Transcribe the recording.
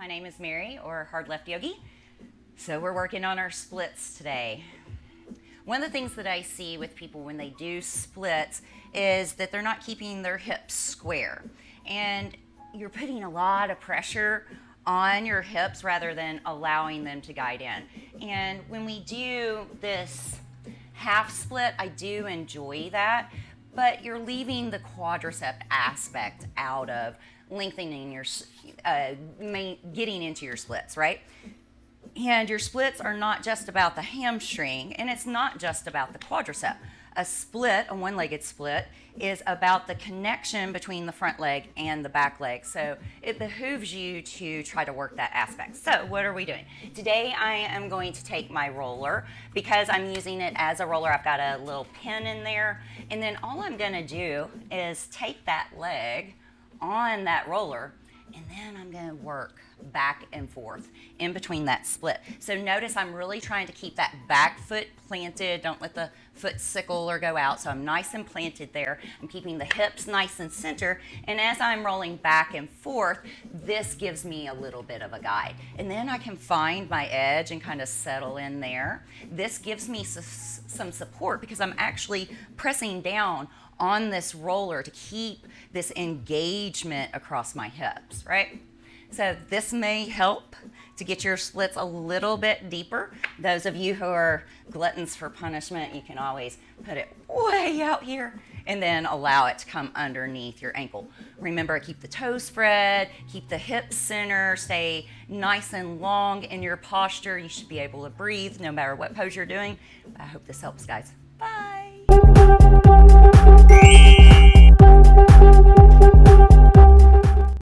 My name is Mary, or Hard Left Yogi. So we're working on our splits today. One of the things that I see with people when they do splits is that they're not keeping their hips square. And you're putting a lot of pressure on your hips rather than allowing them to guide in. And when we do this half split, I do enjoy that, but you're leaving the quadricep aspect out of lengthening your, getting into your splits, right? And your splits are not just about the hamstring, and it's not just about the quadricep. A split, a one-legged split, is about the connection between the front leg and the back leg. So it behooves you to try to work that aspect. So what are we doing? Today I am going to take my roller. Because I'm using it as a roller, I've got a little pin in there. And then all I'm gonna do is take that leg on that roller, and then I'm gonna work back and forth in between that split. So notice I'm really trying to keep that back foot planted. Don't let the foot sickle or go out. So I'm nice and planted there. I'm keeping the hips nice and center. And as I'm rolling back and forth, this gives me a little bit of a guide. And then I can find my edge and kind of settle in there. This gives me some support because I'm actually pressing down on this roller to keep this engagement across my hips, right? So this may help to get your splits a little bit deeper. Those of you who are gluttons for punishment, you can always put it way out here and then allow it to come underneath your ankle. Remember, keep the toes spread, keep the hips center, stay nice and long in your posture. You should be able to breathe no matter what pose you're doing. I hope this helps, guys. Bye.